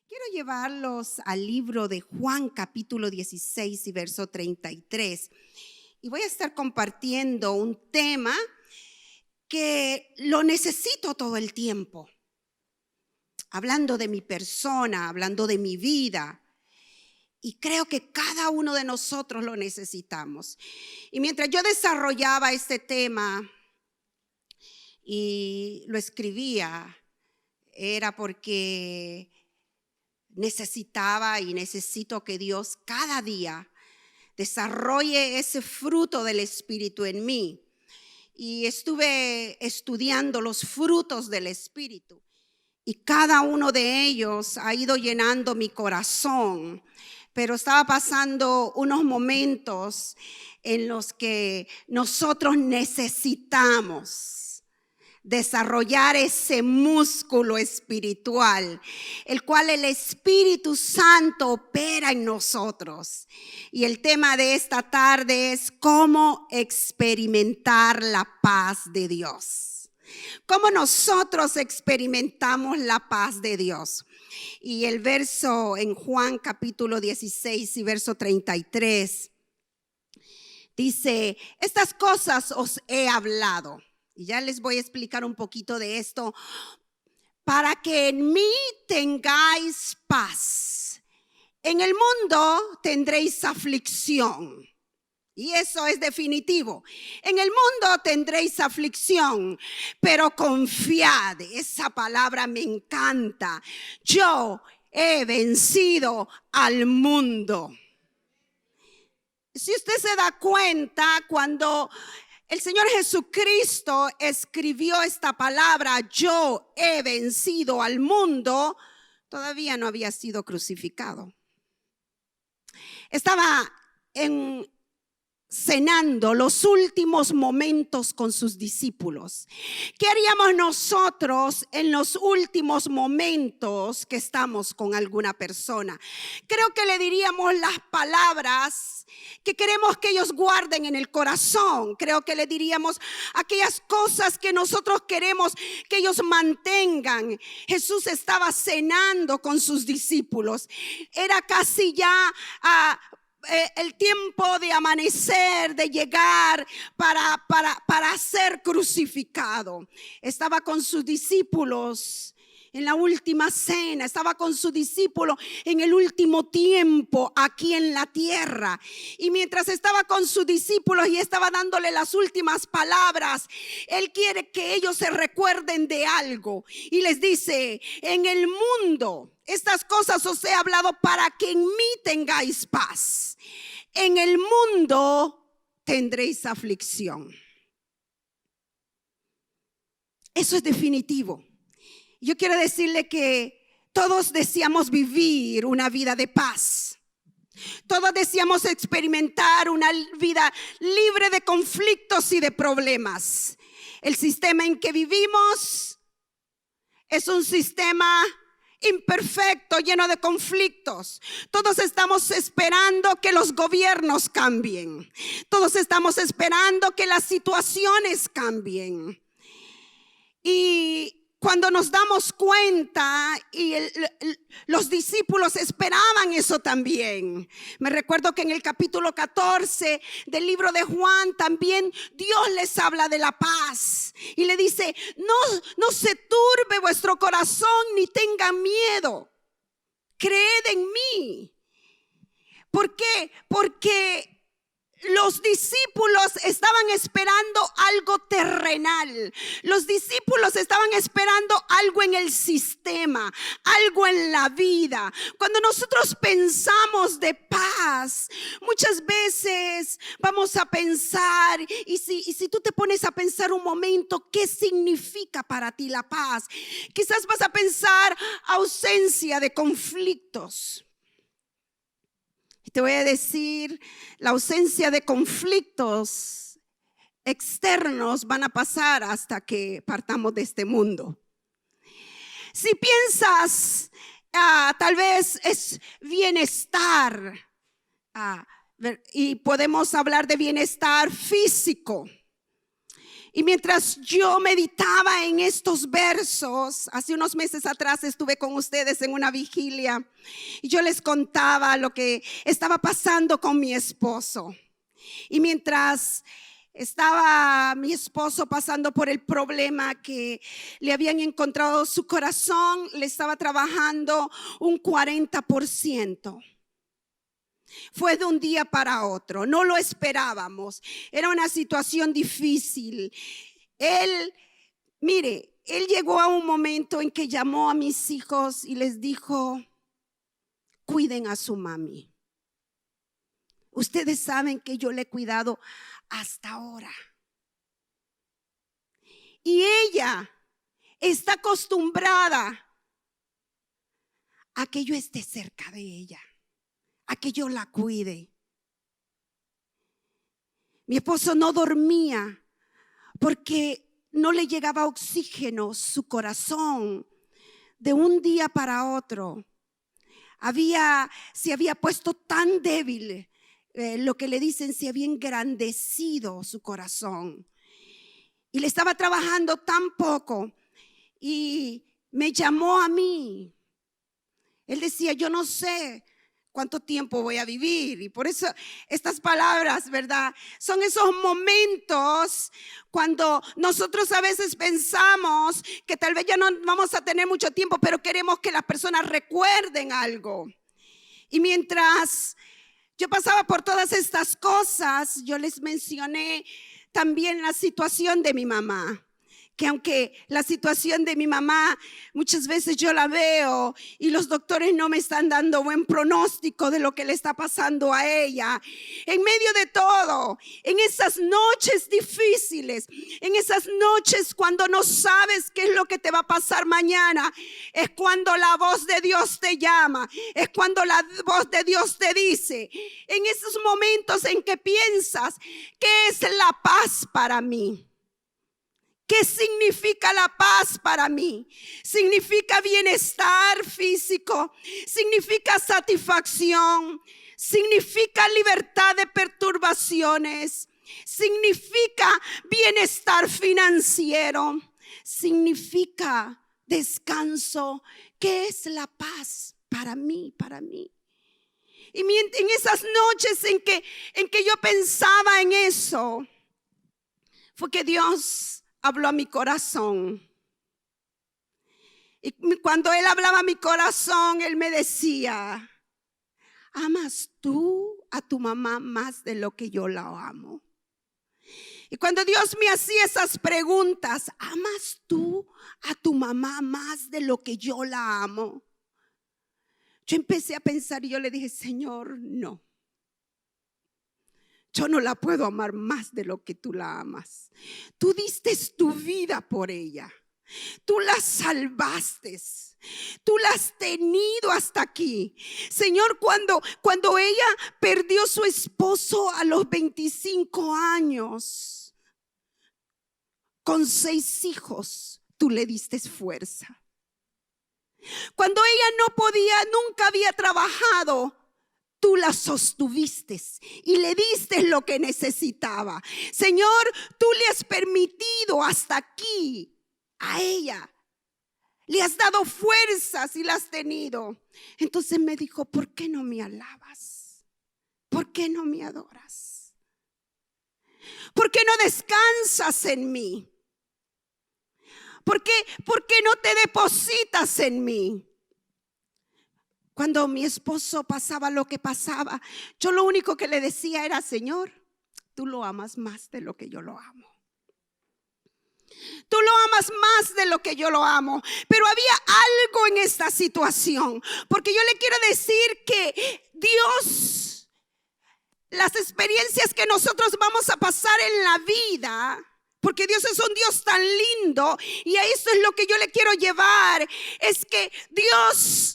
Quiero llevarlos al libro de Juan capítulo 16 y verso 33. Y voy a estar compartiendo un tema que lo necesito todo el tiempo. Hablando de mi persona, hablando de mi vida. Y creo que cada uno de nosotros lo necesitamos. Y mientras yo desarrollaba este tema y lo escribía, era porque necesitaba y necesito que Dios cada día desarrolle ese fruto del Espíritu en mí. Y estuve estudiando los frutos del Espíritu. Y cada uno de ellos ha ido llenando mi corazón. Pero estaba pasando unos momentos en los que nosotros necesitamos desarrollar ese músculo espiritual, el cual el Espíritu Santo opera en nosotros. Y el tema de esta tarde es cómo experimentar la paz de Dios. Cómo nosotros experimentamos la paz de Dios. Y el verso en Juan capítulo 16 y verso 33 dice: estas cosas os he hablado. Y ya les voy a explicar un poquito de esto. Para que en mí tengáis paz. En el mundo tendréis aflicción. Y eso es definitivo. En el mundo tendréis aflicción, pero confiad. Esa palabra me encanta. Yo he vencido al mundo. Si usted se da cuenta, cuando el Señor Jesucristo escribió esta palabra, yo he vencido al mundo, todavía no había sido crucificado. Estaba cenando los últimos momentos con sus discípulos. ¿Qué haríamos nosotros en los últimos momentos que estamos con alguna persona? Creo que le diríamos las palabras que queremos que ellos guarden en el corazón. Creo que le diríamos aquellas cosas que nosotros queremos que ellos mantengan. Jesús estaba cenando con sus discípulos. Era casi ya el tiempo de amanecer, de llegar para ser crucificado. Estaba con sus discípulos en la última cena, estaba con su discípulo en el último tiempo aquí en la tierra. Y mientras estaba con sus discípulos y estaba dándole las últimas palabras, Él quiere que ellos se recuerden de algo. Y les dice: en el mundo estas cosas os he hablado para que en mí tengáis paz. En el mundo tendréis aflicción. Eso es definitivo. Yo quiero decirle que todos deseamos vivir una vida de paz. Todos deseamos experimentar una vida libre de conflictos y de problemas. El sistema en que vivimos es un sistema imperfecto, lleno de conflictos. Todos estamos esperando que los gobiernos cambien. Todos estamos esperando que las situaciones cambien. Y cuando nos damos cuenta, y los discípulos esperaban eso también. Me recuerdo que en el capítulo 14 del libro de Juan también Dios les habla de la paz. Y le dice: no se turbe vuestro corazón ni tengan miedo. Creed en mí. ¿Por qué? Porque los discípulos estaban esperando algo terrenal. Los discípulos estaban esperando algo en el sistema, algo en la vida. Cuando nosotros pensamos de paz, muchas veces vamos a pensar, y si tú te pones a pensar un momento, ¿qué significa para ti la paz? Quizás vas a pensar ausencia de conflictos. Te voy a decir, la ausencia de conflictos externos van a pasar hasta que partamos de este mundo. Si piensas, tal vez es bienestar, y podemos hablar de bienestar físico. Y mientras yo meditaba en estos versos, hace unos meses atrás estuve con ustedes en una vigilia y yo les contaba lo que estaba pasando con mi esposo. Y mientras estaba mi esposo pasando por el problema que le habían encontrado su corazón, le estaba trabajando un 40%. Fue de un día para otro, no lo esperábamos, era una situación difícil. Él llegó a un momento en que llamó a mis hijos y les dijo: cuiden a su mami. Ustedes saben que yo le he cuidado hasta ahora. Y ella está acostumbrada a que yo esté cerca de ella, a que yo la cuide. Mi esposo no dormía porque no le llegaba oxígeno, su corazón de un día para otro se había puesto tan débil, lo que le dicen, se había engrandecido su corazón y le estaba trabajando tan poco. Y me llamó a mí. Él decía: yo no sé cuánto tiempo voy a vivir. Y por eso estas palabras, ¿verdad? Son esos momentos cuando nosotros a veces pensamos que tal vez ya no vamos a tener mucho tiempo, pero queremos que las personas recuerden algo. Y mientras yo pasaba por todas estas cosas, yo les mencioné también la situación de mi mamá. Que aunque la situación de mi mamá muchas veces yo la veo y los doctores no me están dando buen pronóstico de lo que le está pasando a ella, en medio de todo, en esas noches difíciles, en esas noches cuando no sabes qué es lo que te va a pasar mañana, es cuando la voz de Dios te llama, es cuando la voz de Dios te dice, en esos momentos en que piensas: ¿qué es la paz para mí? ¿Qué significa la paz para mí? Significa bienestar físico, significa satisfacción, significa libertad de perturbaciones, significa bienestar financiero, significa descanso. ¿Qué es la paz para mí? Y en esas noches en que yo pensaba en eso, fue que Dios habló a mi corazón. Y cuando Él hablaba a mi corazón, Él me decía: ¿amas tú a tu mamá más de lo que yo la amo? Y cuando Dios me hacía esas preguntas: ¿amas tú a tu mamá más de lo que yo la amo? Yo empecé a pensar y yo le dije: Señor, no. Yo no la puedo amar más de lo que tú la amas. Tú diste tu vida por ella. Tú la salvaste. Tú la has tenido hasta aquí. Señor, cuando ella perdió su esposo a los 25 años, con 6 hijos, tú le diste fuerza. Cuando ella no podía, nunca había trabajado, tú la sostuviste y le diste lo que necesitaba. Señor, tú le has permitido hasta aquí a ella. Le has dado fuerzas y la has tenido. Entonces me dijo: ¿por qué no me alabas? ¿Por qué no me adoras? ¿Por qué no descansas en mí? ¿Por qué no te depositas en mí? Cuando mi esposo pasaba lo que pasaba, yo lo único que le decía era: Señor, tú lo amas más de lo que yo lo amo. Tú lo amas más de lo que yo lo amo. Pero había algo en esta situación, porque yo le quiero decir que Dios, las experiencias que nosotros vamos a pasar en la vida, porque Dios es un Dios tan lindo, y a eso es lo que yo le quiero llevar, es que Dios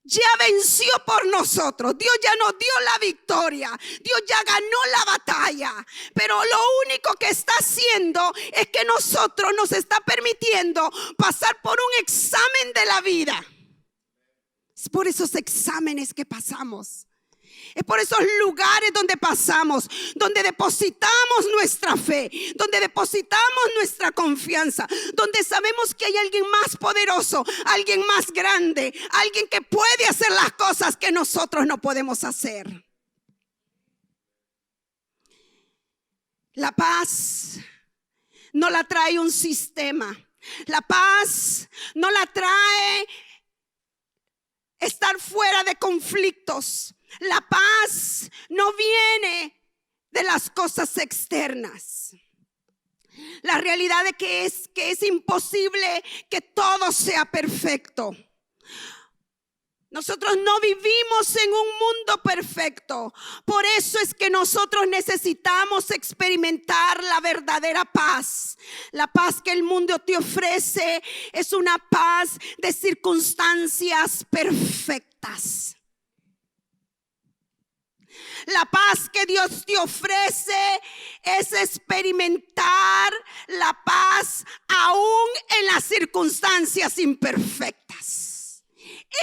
ya venció por nosotros. Dios ya nos dio la victoria. Dios ya ganó la batalla. Pero lo único que está haciendo es que nosotros nos está permitiendo pasar por un examen de la vida. Es por esos exámenes que pasamos. Es por esos lugares donde pasamos, donde depositamos nuestra fe, donde depositamos nuestra confianza, donde sabemos que hay alguien más poderoso, alguien más grande, alguien que puede hacer las cosas que nosotros no podemos hacer. La paz no la trae un sistema. La paz no la trae estar fuera de conflictos. La paz no viene de las cosas externas. La realidad es que es imposible que todo sea perfecto. Nosotros no vivimos en un mundo perfecto. Por eso es que nosotros necesitamos experimentar la verdadera paz. La paz que el mundo te ofrece es una paz de circunstancias perfectas. La paz que Dios te ofrece es experimentar la paz aún en las circunstancias imperfectas.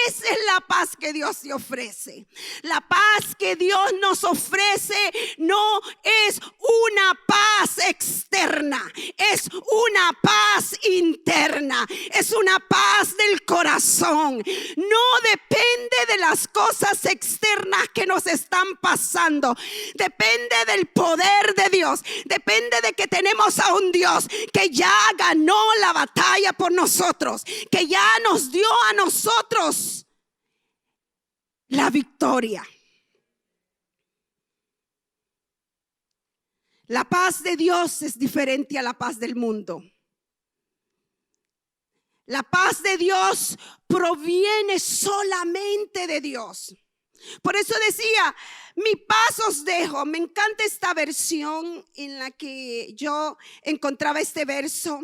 Esa es la paz que Dios te ofrece. La paz que Dios nos ofrece no es una paz externa, es una paz interna, es una paz del corazón. No depende de las cosas externas que nos están pasando. Depende del poder de Dios. Depende de que tenemos a un Dios que ya ganó la batalla por nosotros, que ya nos dio a nosotros la victoria. La paz de Dios es diferente a la paz del mundo. La paz de Dios proviene solamente de Dios. Por eso decía, mi paz os dejo. Me encanta esta versión en la que yo encontraba este verso.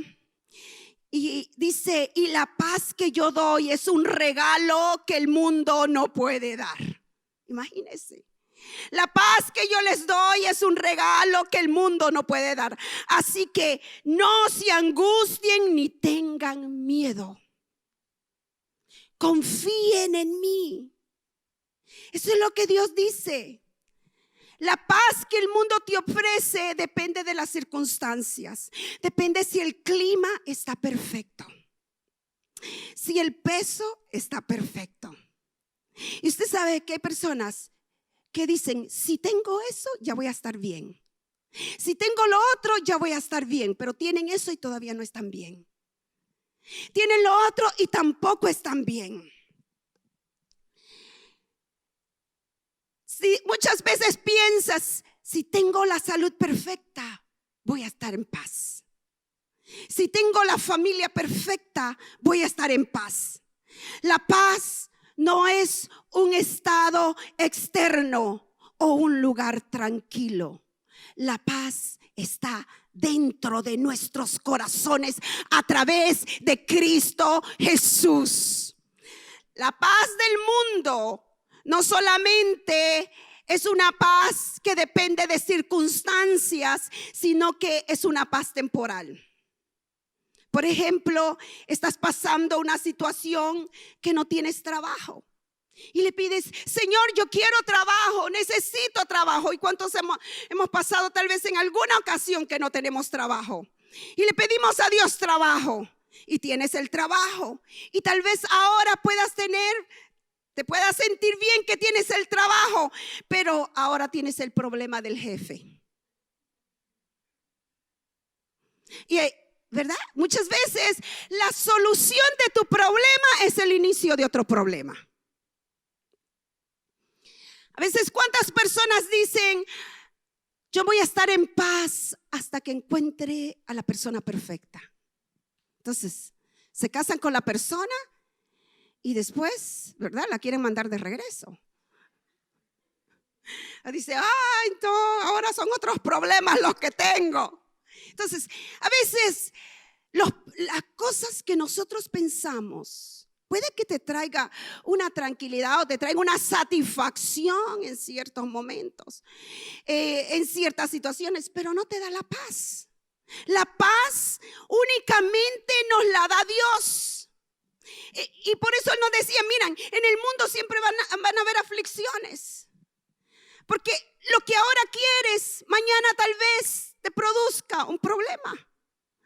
Y dice, y la paz que yo doy es un regalo que el mundo no puede dar. Imagínense. La paz que yo les doy es un regalo que el mundo no puede dar. Así que no se angustien ni tengan miedo. Confíen en mí. Eso es lo que Dios dice. La paz que el mundo te ofrece depende de las circunstancias. Depende si el clima está perfecto, si el peso está perfecto. Y usted sabe que hay personas que dicen, si tengo eso, ya voy a estar bien. Si tengo lo otro, ya voy a estar bien. Pero tienen eso y todavía no están bien. Tienen lo otro y tampoco están bien. Si muchas veces piensas, si tengo la salud perfecta, voy a estar en paz. Si tengo la familia perfecta, voy a estar en paz. La paz no es un estado externo o un lugar tranquilo. La paz está dentro de nuestros corazones a través de Cristo Jesús. La paz del mundo no solamente es una paz que depende de circunstancias, sino que es una paz temporal. Por ejemplo, estás pasando una situación que no tienes trabajo y le pides, Señor, yo quiero trabajo, necesito trabajo. ¿Y cuántos hemos pasado tal vez en alguna ocasión que no tenemos trabajo? Y le pedimos a Dios trabajo y tienes el trabajo. Y tal vez ahora te puedas sentir bien que tienes el trabajo, pero ahora tienes el problema del jefe. Y ¿verdad? Muchas veces la solución de tu problema es el inicio de otro problema. A veces, ¿cuántas personas dicen, yo voy a estar en paz hasta que encuentre a la persona perfecta? Entonces, se casan con la persona y después, ¿verdad? La quieren mandar de regreso. Dice, ay, no, ahora son otros problemas los que tengo. Entonces, a veces las cosas que nosotros pensamos puede que te traiga una tranquilidad o te traiga una satisfacción en ciertos momentos, en ciertas situaciones, pero no te da la paz. La paz únicamente nos la da Dios. Y por eso Él nos decía, miren, en el mundo siempre van a haber aflicciones. Porque lo que ahora quieres, mañana tal vez te produzca un problema,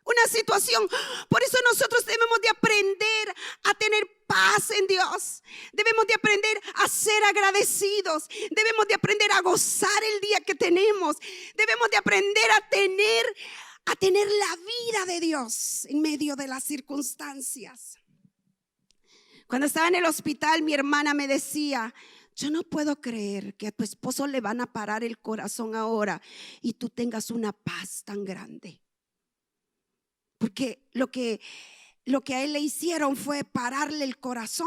una situación. Por eso nosotros debemos de aprender a tener paz en Dios. Debemos de aprender a ser agradecidos. Debemos de aprender a gozar el día que tenemos. Debemos de aprender a tener la vida de Dios en medio de las circunstancias. Cuando estaba en el hospital, mi hermana me decía: yo no puedo creer que a tu esposo le van a parar el corazón ahora y tú tengas una paz tan grande. Porque lo que a él le hicieron fue pararle el corazón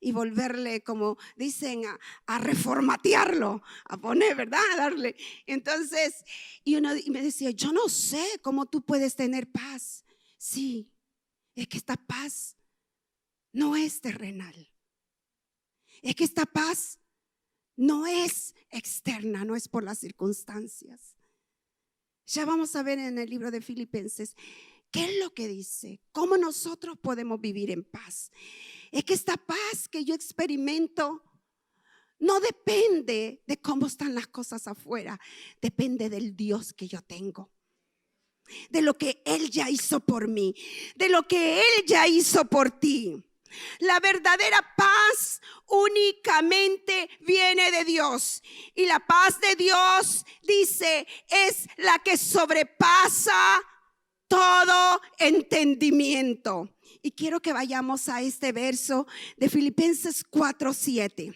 y volverle, como dicen, a reformatearlo, a poner, ¿verdad? A darle. Entonces, y me decía: yo no sé cómo tú puedes tener paz. Sí, es que esta paz no es terrenal. Es que esta paz no es externa, no es por las circunstancias. Ya vamos a ver en el libro de Filipenses qué es lo que dice, cómo nosotros podemos vivir en paz. Es que esta paz que yo experimento no depende de cómo están las cosas afuera, depende del Dios que yo tengo, de lo que Él ya hizo por mí, de lo que Él ya hizo por ti. La verdadera paz únicamente viene de Dios. Y la paz de Dios, dice, es la que sobrepasa todo entendimiento. Y quiero que vayamos a este verso de Filipenses 4:7.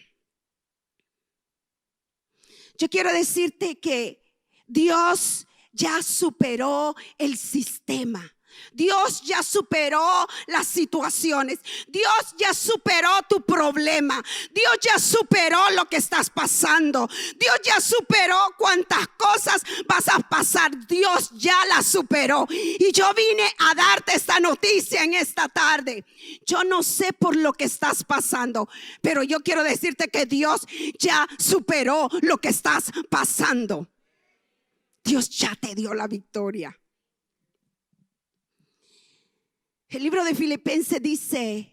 Yo quiero decirte que Dios ya superó el sistema. Dios ya superó las situaciones. Dios ya superó tu problema. Dios ya superó lo que estás pasando. Dios ya superó cuántas cosas vas a pasar. Dios ya las superó. Y yo vine a darte esta noticia en esta tarde. Yo no sé por lo que estás pasando, pero yo quiero decirte que Dios ya superó lo que estás pasando. Dios ya te dio la victoria. El libro de Filipenses dice,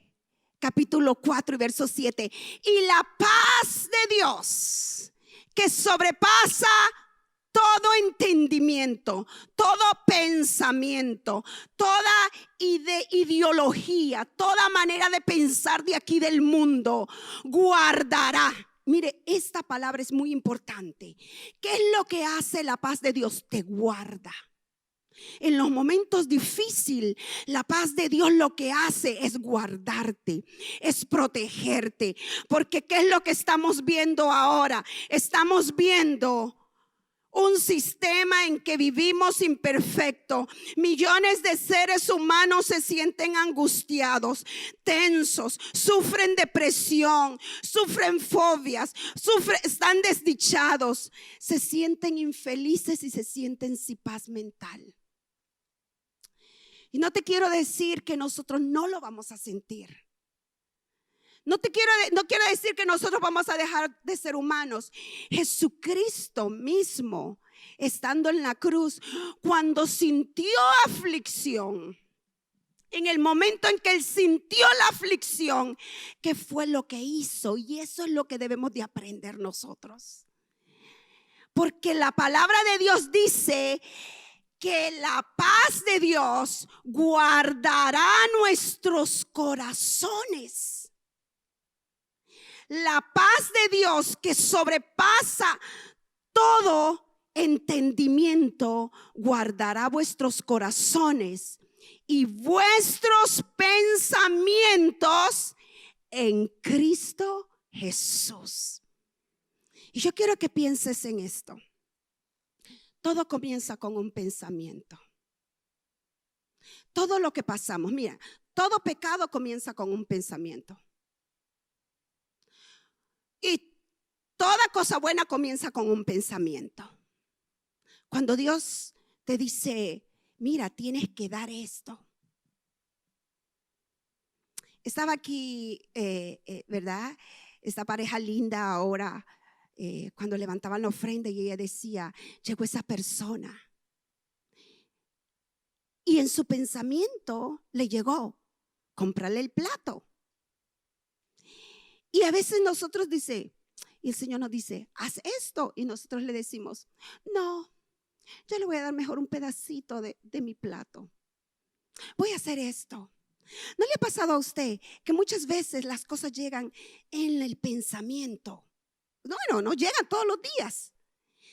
capítulo 4 y verso 7, y la paz de Dios que sobrepasa todo entendimiento, todo pensamiento, toda ideología, toda manera de pensar de aquí del mundo, guardará. Mire, esta palabra es muy importante. ¿Qué es lo que hace la paz de Dios? Te guarda. En los momentos difíciles, la paz de Dios lo que hace es guardarte, es protegerte. Porque ¿qué es lo que estamos viendo ahora? Estamos viendo un sistema en que vivimos imperfecto. Millones de seres humanos se sienten angustiados, tensos, sufren depresión, sufren fobias, están desdichados, se sienten infelices y se sienten sin paz mental. Y no te quiero decir que nosotros no lo vamos a sentir. No quiero decir que nosotros vamos a dejar de ser humanos. Jesucristo mismo, estando en la cruz, cuando sintió aflicción, en el momento en que Él sintió la aflicción, ¿qué fue lo que hizo? Y eso es lo que debemos de aprender nosotros. Porque la palabra de Dios dice que la paz de Dios guardará nuestros corazones. La paz de Dios que sobrepasa todo entendimiento guardará vuestros corazones y vuestros pensamientos en Cristo Jesús. Y yo quiero que pienses en esto. Todo comienza con un pensamiento. Todo lo que pasamos, mira, todo pecado comienza con un pensamiento. Y toda cosa buena comienza con un pensamiento. Cuando Dios te dice, mira, tienes que dar esto. Estaba aquí, ¿verdad? Esta pareja linda ahora. Cuando levantaban la ofrenda y ella decía, llegó esa persona. Y en su pensamiento le llegó, cómprale el plato. Y a veces nosotros dice, y el Señor nos dice, haz esto, y nosotros le decimos, no, yo le voy a dar mejor un pedacito de mi plato. Voy a hacer esto. ¿No le ha pasado a usted que muchas veces las cosas llegan en el pensamiento? No llegan todos los días.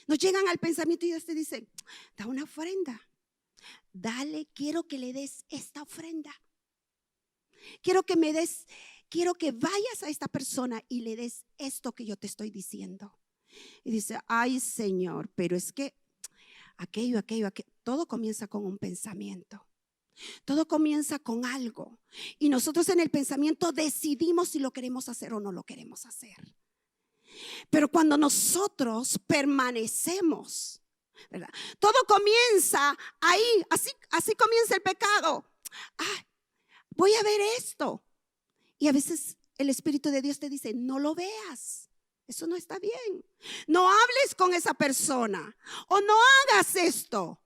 Nos llegan al pensamiento y Dios te dice, da una ofrenda. Dale, quiero que le des esta ofrenda. Quiero que vayas a esta persona y le des esto que yo te estoy diciendo. Y dice, ay Señor, pero es que aquello, todo comienza con un pensamiento. Todo comienza con algo. Y nosotros en el pensamiento decidimos si lo queremos hacer o no lo queremos hacer. Pero cuando nosotros permanecemos, ¿verdad? Todo comienza ahí, así comienza el pecado. Voy a ver esto. Y a veces el Espíritu de Dios te dice, no lo veas. Eso no está bien. No hables con esa persona o no hagas esto.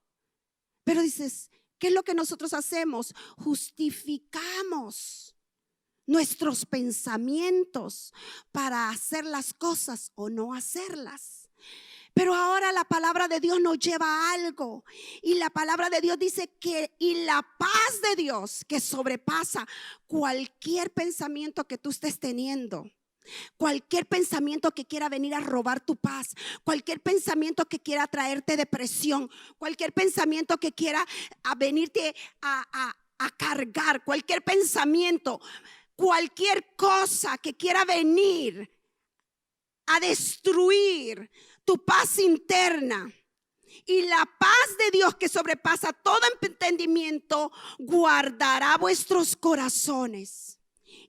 Pero dices, ¿qué es lo que nosotros hacemos? Justificamos nuestros pensamientos para hacer las cosas o no hacerlas. Pero ahora la palabra de Dios nos lleva a algo. Y la palabra de Dios dice que y la paz de Dios que sobrepasa cualquier pensamiento que tú estés teniendo. Cualquier pensamiento que quiera venir a robar tu paz, cualquier pensamiento que quiera traerte depresión, cualquier pensamiento que quiera venirte a cargar, cualquier pensamiento, cualquier cosa que quiera venir a destruir tu paz interna. Y la paz de Dios que sobrepasa todo entendimiento guardará vuestros corazones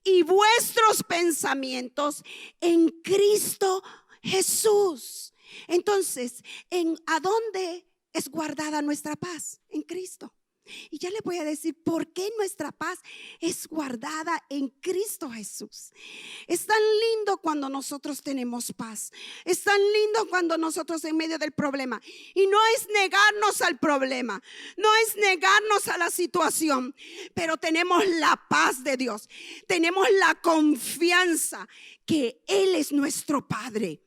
y vuestros pensamientos en Cristo Jesús. Entonces, ¿a dónde es guardada nuestra paz? En Cristo. Y ya le voy a decir por qué nuestra paz es guardada en Cristo Jesús. Es tan lindo cuando nosotros tenemos paz. Es tan lindo cuando nosotros en medio del problema. Y no es negarnos al problema, no es negarnos a la situación, pero tenemos la paz de Dios. Tenemos la confianza que Él es nuestro Padre.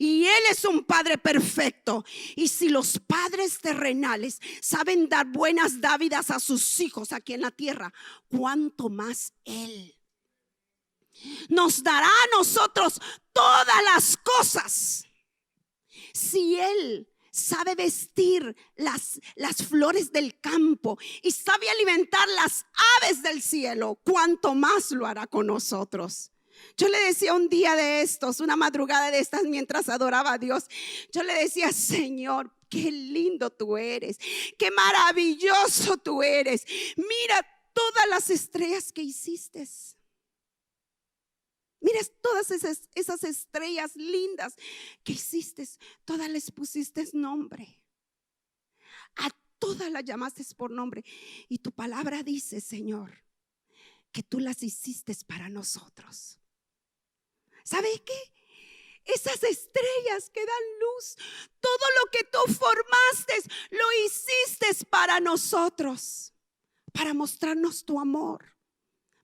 Y Él es un Padre perfecto. Y si los padres terrenales saben dar buenas dávidas a sus hijos aquí en la tierra, ¿cuánto más Él nos dará a nosotros todas las cosas? Si Él sabe vestir las flores del campo y sabe alimentar las aves del cielo, ¿cuánto más lo hará con nosotros? Yo le decía un día de estos, una madrugada de estas, mientras adoraba a Dios, yo le decía, Señor, qué lindo tú eres, qué maravilloso tú eres. Mira todas las estrellas que hiciste. Mira todas esas estrellas lindas que hiciste, todas les pusiste nombre. A todas las llamaste por nombre. Y tu palabra dice, Señor, que tú las hiciste para nosotros. ¿Sabe qué? Esas estrellas que dan luz, todo lo que tú formaste, lo hiciste para nosotros, para mostrarnos tu amor,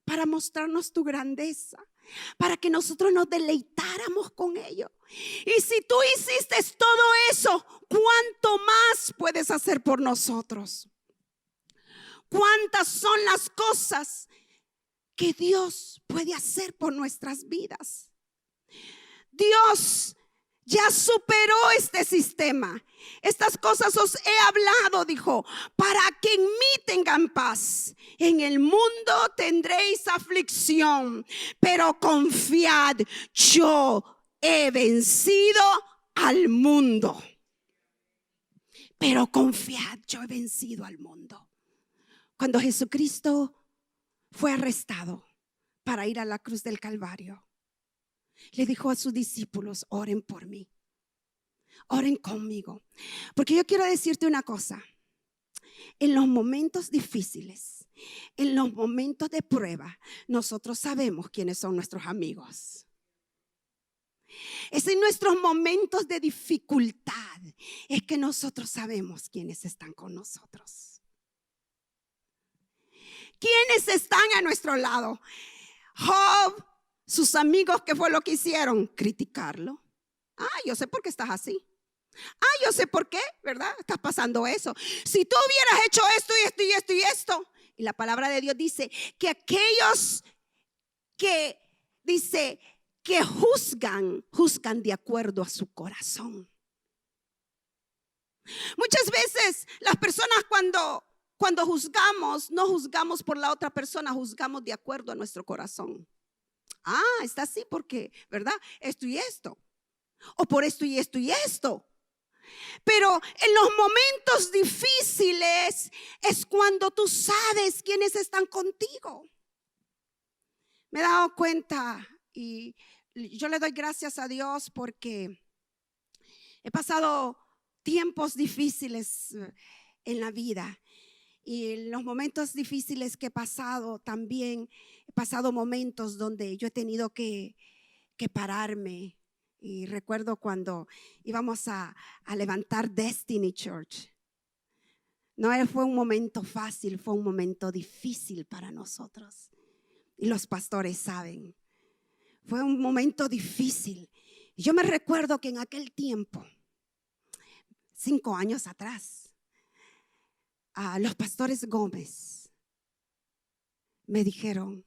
para mostrarnos tu grandeza, para que nosotros nos deleitáramos con ello. Y si tú hiciste todo eso, ¿cuánto más puedes hacer por nosotros? ¿Cuántas son las cosas que Dios puede hacer por nuestras vidas? Dios ya superó este sistema. Estas cosas os he hablado, dijo, para que en mí tengan paz. En el mundo tendréis aflicción, pero confiad, yo he vencido al mundo. Pero confiad, yo he vencido al mundo. Cuando Jesucristo fue arrestado para ir a la cruz del Calvario, le dijo a sus discípulos, oren por mí, oren conmigo. Porque yo quiero decirte una cosa, en los momentos difíciles, en los momentos de prueba, nosotros sabemos quiénes son nuestros amigos. Es en nuestros momentos de dificultad es que nosotros sabemos quiénes están con nosotros. ¿Quiénes están a nuestro lado? Job, sus amigos, ¿qué fue lo que hicieron? Criticarlo. yo sé por qué estás así. Yo sé por qué, ¿verdad? Estás pasando eso. Si tú hubieras hecho esto y esto y esto y esto. Y la palabra de Dios dice que aquellos que, dice, que juzgan de acuerdo a su corazón. Muchas veces las personas cuando juzgamos, no juzgamos por la otra persona, juzgamos de acuerdo a nuestro corazón. Está así porque, ¿verdad? Esto y esto. O por esto y esto y esto. Pero en los momentos difíciles es cuando tú sabes quiénes están contigo. Me he dado cuenta y yo le doy gracias a Dios porque he pasado tiempos difíciles en la vida. Y en los momentos difíciles que he pasado también, he pasado momentos donde yo he tenido que pararme. Y recuerdo cuando íbamos a levantar Destiny Church. No fue un momento fácil, fue un momento difícil para nosotros. Y los pastores saben, fue un momento difícil. Yo me recuerdo que en aquel tiempo, 5 años atrás, los pastores Gómez me dijeron,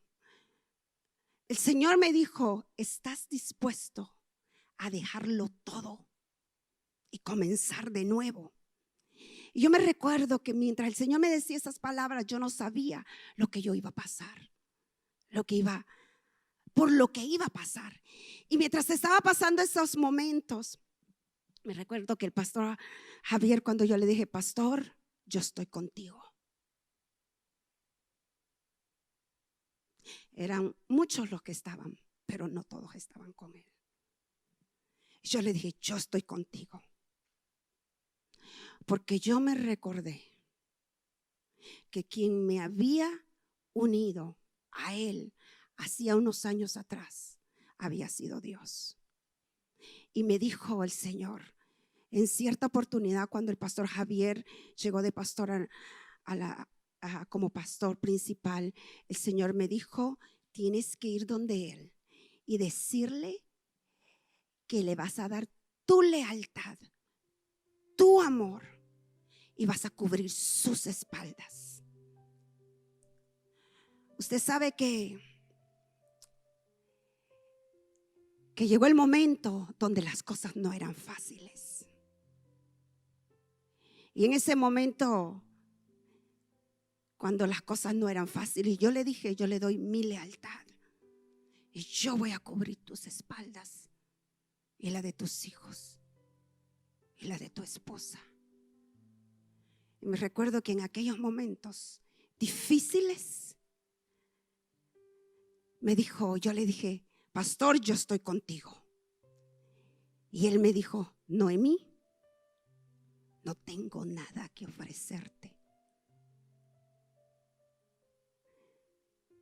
el Señor me dijo, ¿estás dispuesto a dejarlo todo y comenzar de nuevo? Y yo me recuerdo que mientras el Señor me decía esas palabras, yo no sabía lo que yo iba a pasar, por lo que iba a pasar. Y mientras estaba pasando esos momentos, me recuerdo que el pastor Javier, cuando yo le dije, pastor, yo estoy contigo. Eran muchos los que estaban, pero no todos estaban con él. Yo le dije, yo estoy contigo. Porque yo me recordé que quien me había unido a él hacía unos años atrás había sido Dios. Y me dijo el Señor, en cierta oportunidad cuando el pastor Javier llegó de pastor como pastor principal, el Señor me dijo, tienes que ir donde él y decirle que le vas a dar tu lealtad, tu amor, y vas a cubrir sus espaldas. Usted sabe que llegó el momento donde las cosas no eran fáciles. Y en ese momento, cuando las cosas no eran fáciles, yo le dije, yo le doy mi lealtad y yo voy a cubrir tus espaldas y la de tus hijos y la de tu esposa. Y me recuerdo que en aquellos momentos difíciles me dijo, yo le dije, pastor, yo estoy contigo. Y él me dijo, Noemí, no tengo nada que ofrecerte.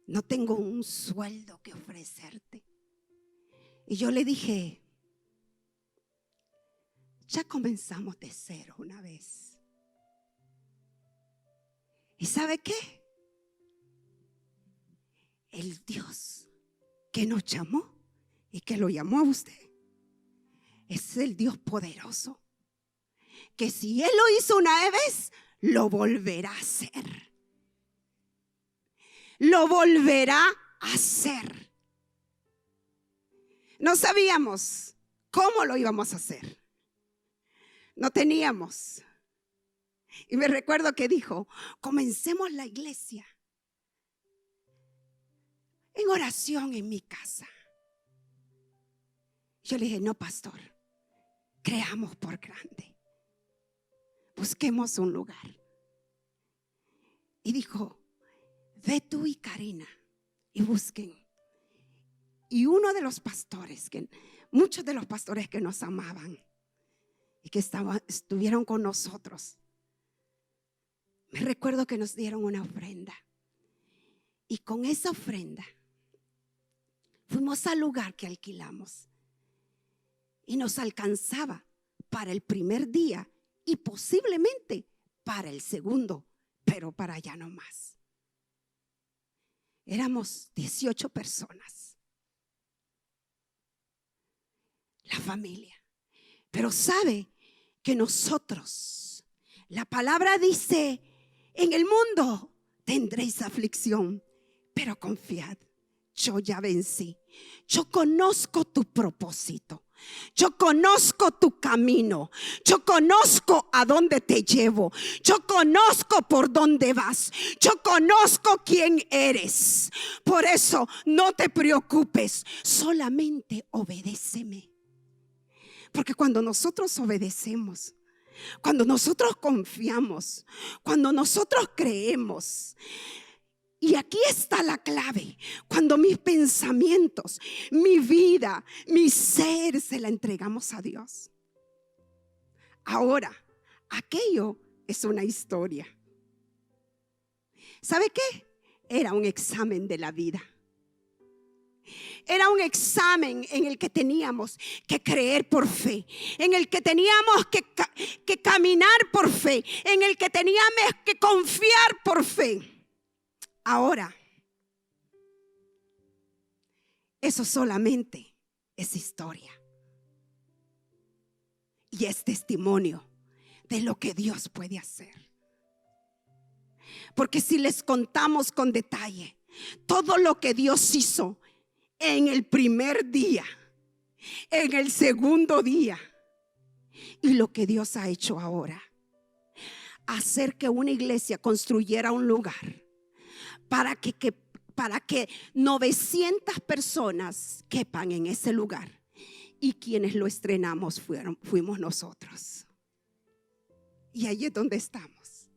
No tengo un sueldo que ofrecerte. Y yo le dije, ya comenzamos de cero una vez. ¿Y sabe qué? El Dios que nos llamó y que lo llamó a usted es el Dios poderoso, que si Él lo hizo una vez, lo volverá a hacer. Lo volverá a hacer. No sabíamos cómo lo íbamos a hacer. No teníamos. Y me recuerdo que dijo, comencemos la iglesia en oración en mi casa. Yo le dije, no, pastor, creamos por grande. Busquemos un lugar. Y dijo, ve tú y Karina y busquen. Y uno de los pastores, muchos de los pastores que nos amaban y que estuvieron con nosotros, me recuerdo que nos dieron una ofrenda. Y con esa ofrenda fuimos al lugar que alquilamos y nos alcanzaba para el primer día y posiblemente para el segundo, pero para allá no más. Éramos 18 personas, la familia. Pero sabe que nosotros, la palabra dice, en el mundo tendréis aflicción, pero confiad, yo ya vencí. Yo conozco tu propósito. Yo conozco tu camino. Yo conozco a dónde te llevo. Yo conozco por dónde vas. Yo conozco quién eres. Por eso no te preocupes. Solamente obedéceme. Porque cuando nosotros obedecemos, cuando nosotros confiamos, cuando nosotros creemos, y aquí está la clave, cuando mis pensamientos, mi vida, mi ser se la entregamos a Dios. Ahora, aquello es una historia. ¿Sabe qué? Era un examen de la vida. Era un examen en el que teníamos que creer por fe, en el que teníamos que caminar por fe, en el que teníamos que confiar por fe. Ahora, eso solamente es historia y es testimonio de lo que Dios puede hacer. Porque si les contamos con detalle todo lo que Dios hizo en el primer día, en el segundo día, y lo que Dios ha hecho ahora, hacer que una iglesia construyera un lugar para que 900 personas quepan en ese lugar, y quienes lo estrenamos fuimos nosotros. Y ahí es donde estamos.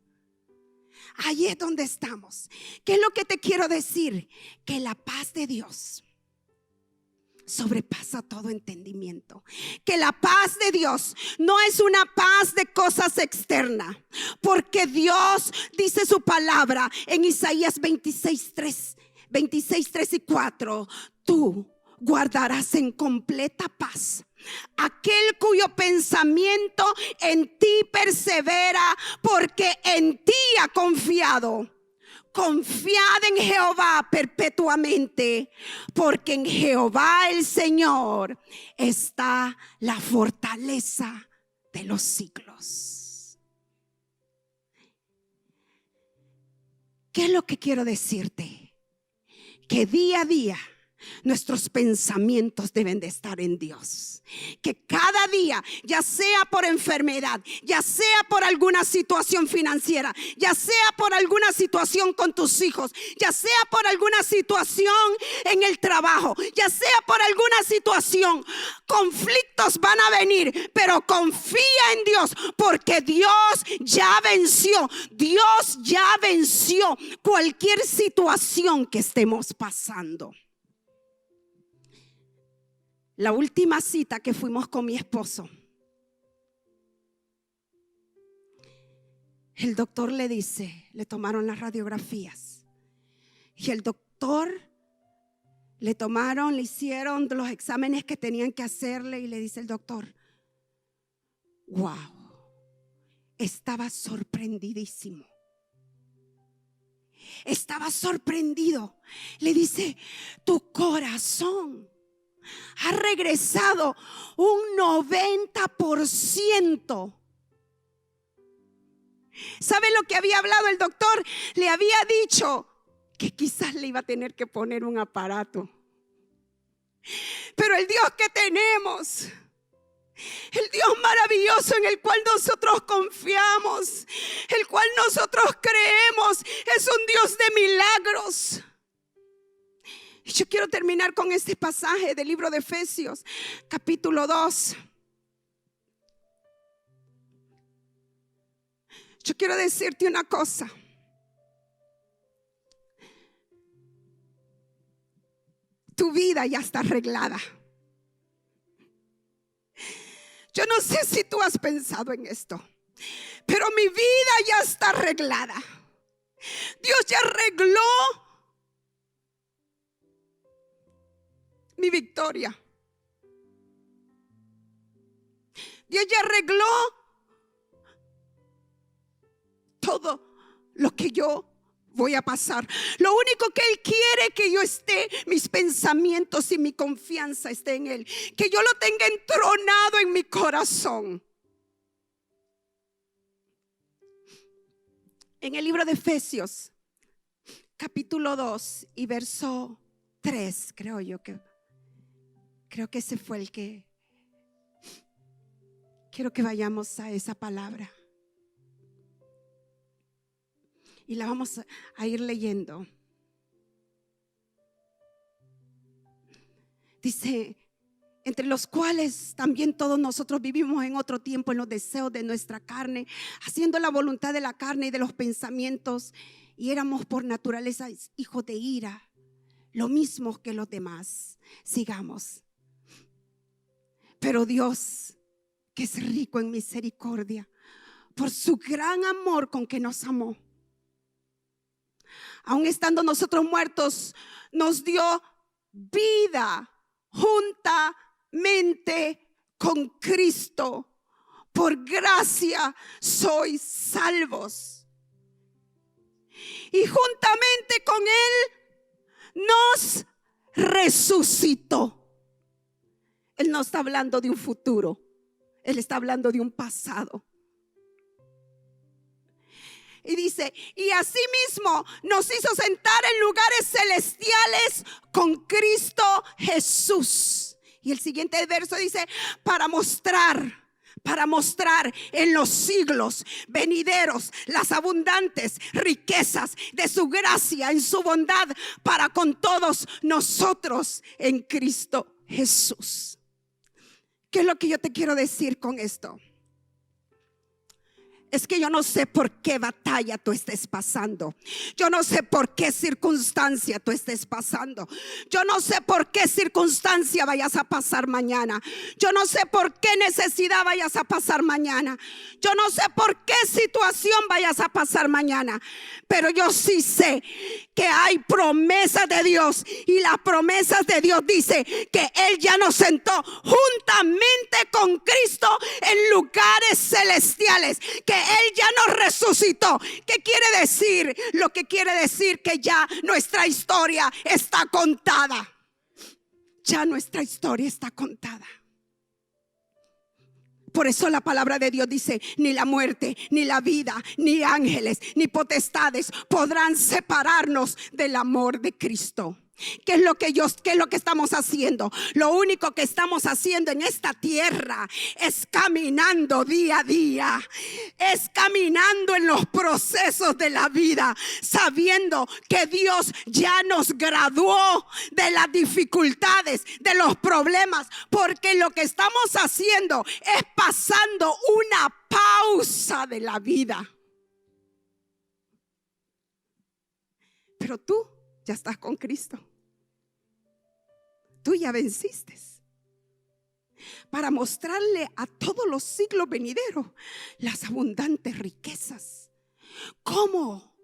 Ahí es donde estamos. ¿Qué es lo que te quiero decir? Que la paz de Dios sobrepasa todo entendimiento. Que la paz de Dios no es una paz de cosas externas, porque Dios dice su palabra en Isaías 26, 3 y 4: tú guardarás en completa paz aquel cuyo pensamiento en ti persevera, porque en ti ha confiado. Confiad en Jehová perpetuamente, porque en Jehová el Señor está la fortaleza de los siglos. ¿Qué es lo que quiero decirte? Que día a día nuestros pensamientos deben de estar en Dios. Que cada día, ya sea por enfermedad, ya sea por alguna situación financiera, ya sea por alguna situación con tus hijos, ya sea por alguna situación en el trabajo, ya sea por alguna situación, conflictos van a venir, pero confía en Dios, porque Dios ya venció. Dios ya venció cualquier situación que estemos pasando. La última cita que fuimos con mi esposo, el doctor le dice, le tomaron las radiografías, y el doctor le hicieron los exámenes que tenían que hacerle, y le dice el doctor: wow, estaba sorprendidísimo. Estaba sorprendido. Le dice: tu corazón ha regresado un 90%. ¿Sabe lo que había hablado el doctor? Le había dicho que quizás le iba a tener que poner un aparato. Pero el Dios que tenemos, el Dios maravilloso en el cual nosotros confiamos, el cual nosotros creemos, es un Dios de milagros. Y yo quiero terminar con este pasaje del libro de Efesios, capítulo 2. Yo quiero decirte una cosa. Tu vida ya está arreglada. Yo no sé si tú has pensado en esto, pero mi vida ya está arreglada. Dios ya arregló mi victoria. Dios ya arregló todo lo que yo voy a pasar. Lo único que Él quiere que yo esté, mis pensamientos y mi confianza esté en Él, que yo lo tenga entronado en mi corazón. En el libro de Efesios, capítulo 2 y verso 3, creo que ese fue el que quiero que vayamos a esa palabra. Y la vamos a ir leyendo. Dice, entre los cuales también todos nosotros vivimos en otro tiempo en los deseos de nuestra carne, haciendo la voluntad de la carne y de los pensamientos, y éramos por naturaleza hijos de ira, lo mismo que los demás. Sigamos. Pero Dios, que es rico en misericordia, por su gran amor con que nos amó, aun estando nosotros muertos, nos dio vida juntamente con Cristo. Por gracia sois salvos. Y juntamente con Él nos resucitó. Él no está hablando de un futuro, Él está hablando de un pasado. Y dice, y asimismo nos hizo sentar en lugares celestiales con Cristo Jesús. Y el siguiente verso dice, para mostrar en los siglos venideros las abundantes riquezas de su gracia en su bondad para con todos nosotros en Cristo Jesús. ¿Qué es lo que yo te quiero decir con esto? Es que yo no sé por qué batalla tú estés pasando. Yo no sé por qué circunstancia tú estés pasando. Yo no sé por qué circunstancia vayas a pasar mañana. Yo no sé por qué necesidad vayas a pasar mañana. Yo no sé por qué situación vayas a pasar mañana. Pero yo sí sé que hay promesas de Dios. Y las promesas de Dios dice que Él ya nos sentó juntamente con Cristo en lugares celestiales. Que Él ya nos resucitó. ¿Qué quiere decir? Lo que quiere decir que ya nuestra historia está contada. Ya nuestra historia está contada. Por eso la palabra de Dios dice, ni la muerte, ni la vida, ni ángeles, ni potestades podrán separarnos del amor de Cristo. ¿Qué es lo que estamos haciendo? Lo único que estamos haciendo en esta tierra es caminando día a día, es caminando en los procesos de la vida, sabiendo que Dios ya nos graduó de las dificultades, de los problemas, porque lo que estamos haciendo es pasando una pausa de la vida. Pero tú ya estás con Cristo. Tú ya venciste. Para mostrarle a todos los siglos venideros las abundantes riquezas. ¿Cómo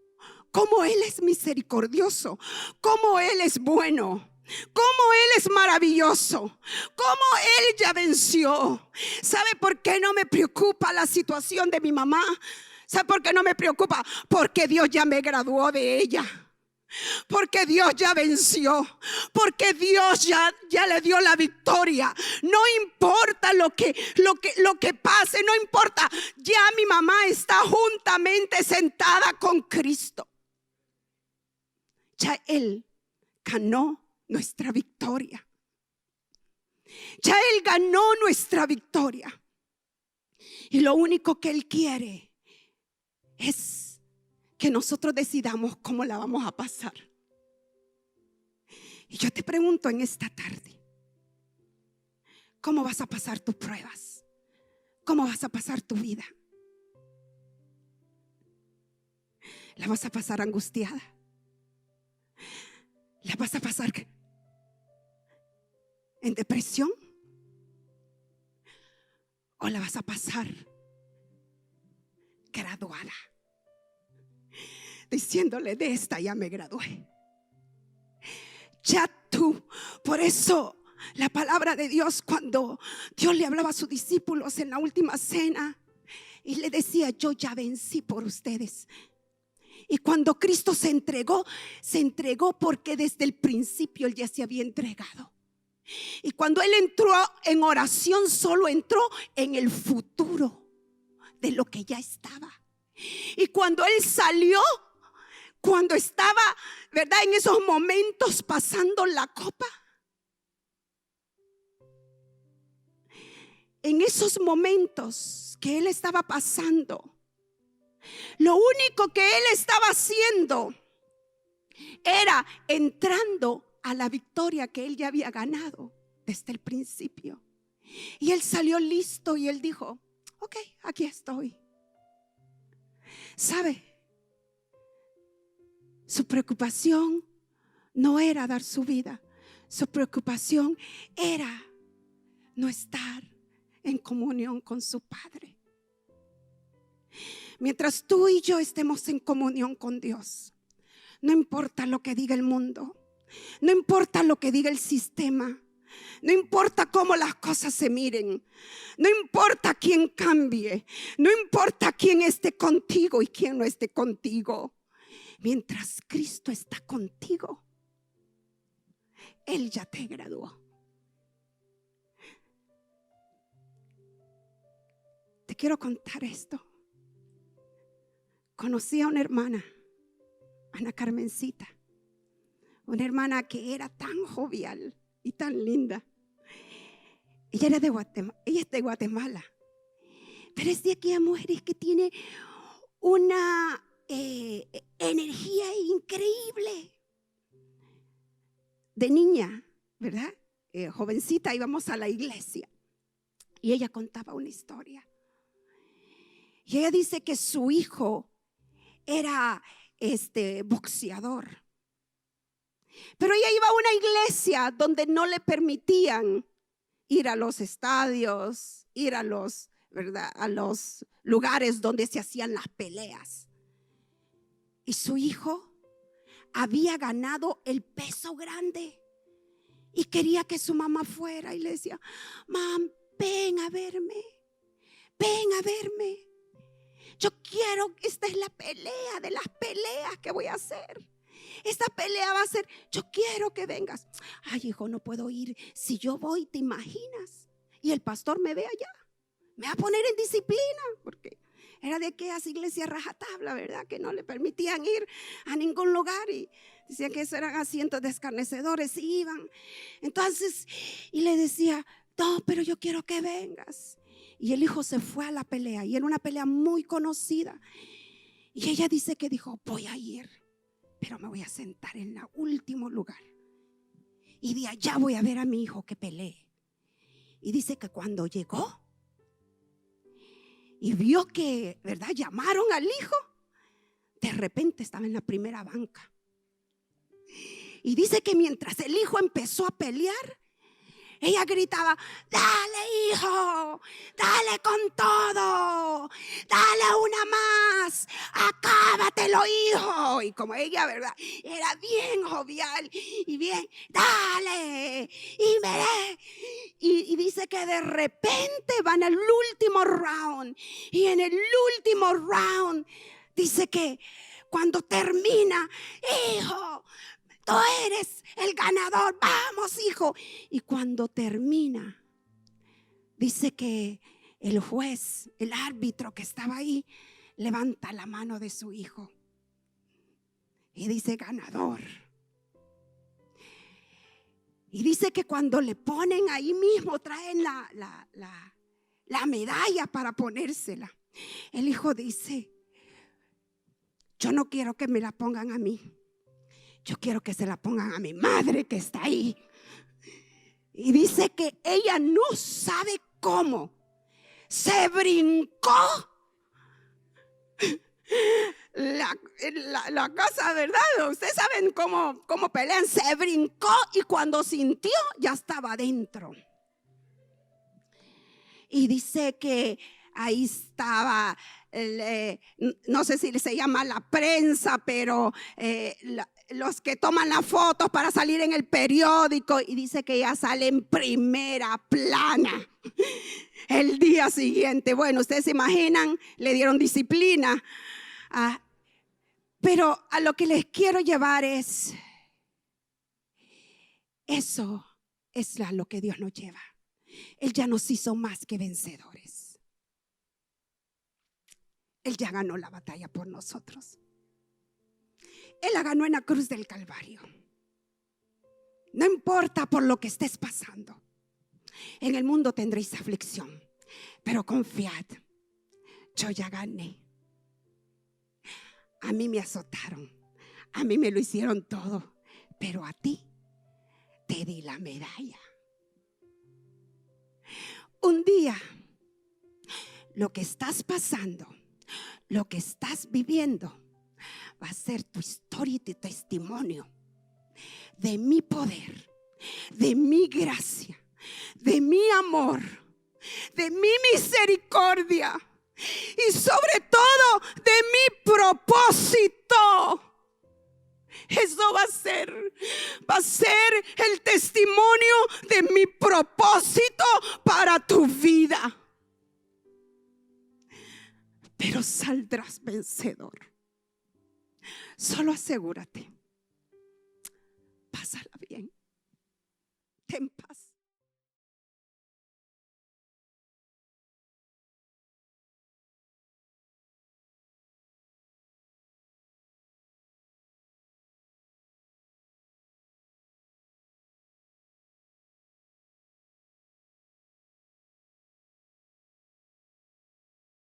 Él es misericordioso, cómo Él es bueno, cómo Él es maravilloso, cómo Él ya venció. ¿Sabe por qué no me preocupa la situación de mi mamá? ¿Sabe por qué no me preocupa? Porque Dios ya me graduó de ella. Porque Dios ya venció, porque Dios ya le dio la victoria. No importa lo que pase, no importa. Ya mi mamá está juntamente sentada con Cristo. Ya Él ganó nuestra victoria. Ya Él ganó nuestra victoria. Y lo único que Él quiere es que nosotros decidamos cómo la vamos a pasar. Y yo te pregunto en esta tarde, ¿cómo vas a pasar tus pruebas? ¿Cómo vas a pasar tu vida? ¿La vas a pasar angustiada? ¿La vas a pasar en depresión? ¿O la vas a pasar graduada? Diciéndole, de esta ya me gradué. Ya tú. Por eso la palabra de Dios, cuando Dios le hablaba a sus discípulos en la última cena y le decía, yo ya vencí por ustedes. Y cuando Cristo se entregó porque desde el principio Él ya se había entregado. Y cuando Él entró en oración, solo entró en el futuro de lo que ya estaba. Y cuando Él salió, cuando estaba, ¿verdad?, en esos momentos pasando la copa, en esos momentos que Él estaba pasando, lo único que Él estaba haciendo era entrando a la victoria que Él ya había ganado desde el principio. Y Él salió listo y Él dijo: ok, aquí estoy. ¿Sabe? Su preocupación no era dar su vida. Su preocupación era no estar en comunión con su Padre. Mientras tú y yo estemos en comunión con Dios, no importa lo que diga el mundo, no importa lo que diga el sistema, no importa cómo las cosas se miren, no importa quién cambie, no importa quién esté contigo y quién no esté contigo. Mientras Cristo está contigo, Él ya te graduó. Te quiero contar esto. Conocí a una hermana, Ana Carmencita, una hermana que era tan jovial y tan linda. Ella es de Guatemala, pero es de aquellas mujeres que tiene una energía increíble. De niña, ¿verdad? Jovencita, íbamos a la iglesia y ella contaba una historia. Y ella dice que su hijo era boxeador, pero ella iba a una iglesia donde no le permitían ir a los estadios, ir a los, ¿verdad?, a los lugares donde se hacían las peleas. Y su hijo había ganado el peso grande y quería que su mamá fuera y le decía: mam, ven a verme, ven a verme. Yo quiero, esta es la pelea de las peleas que voy a hacer. Esta pelea va a ser, yo quiero que vengas. Ay, hijo, no puedo ir. Si yo voy, ¿te imaginas? Y el pastor me ve allá, me va a poner en disciplina, porque era de aquellas iglesias rajatabla, ¿verdad?, que no le permitían ir a ningún lugar y decían que esos eran asientos de escarnecedores y iban. Entonces, y le decía: no, pero yo quiero que vengas. Y el hijo se fue a la pelea y era una pelea muy conocida. Y ella dice que dijo: voy a ir, pero me voy a sentar en el último lugar y de allá voy a ver a mi hijo que pelee. Y dice que cuando llegó y vio que, ¿verdad?, llamaron al hijo, de repente estaba en la primera banca. Y dice que mientras el hijo empezó a pelear, ella gritaba: dale, hijo, dale con todo, dale una más, acábatelo, hijo. Y como ella, ¿verdad?, era bien jovial y bien, dale, y dice que de repente van al último round. Y en el último round dice que cuando termina: hijo, tú eres el ganador, vamos, hijo. Y cuando termina, dice que el juez, el árbitro que estaba ahí, levanta la mano de su hijo y dice: ganador. Y dice que cuando le ponen ahí mismo, traen la medalla para ponérsela, el hijo dice: yo no quiero que me la pongan a mí, yo quiero que se la pongan a mi madre que está ahí. Y dice que ella no sabe cómo se brincó la cosa, ¿verdad? Ustedes saben cómo pelean. Se brincó y cuando sintió ya estaba adentro. Y dice que ahí estaba, no sé si se llama la prensa, pero los que toman las fotos para salir en el periódico. Y dice que ella sale en primera plana el día siguiente. Bueno, ustedes se imaginan, le dieron disciplina. Pero a lo que les quiero llevar es, eso es a lo que Dios nos lleva. Él ya nos hizo más que vencedores. Él ya ganó la batalla por nosotros. Él la ganó en la cruz del Calvario. No importa por lo que estés pasando. En el mundo tendréis aflicción, pero confiad, yo ya gané. A mí me azotaron, a mí me lo hicieron todo, pero a ti te di la medalla. Un día, lo que estás pasando, lo que estás viviendo, va a ser tu historia y tu testimonio de mi poder, de mi gracia, de mi amor, de mi misericordia y sobre todo de mi propósito. Eso va a ser el testimonio de mi propósito para tu vida. Pero saldrás vencedor. Solo asegúrate, pásala bien, ten paz.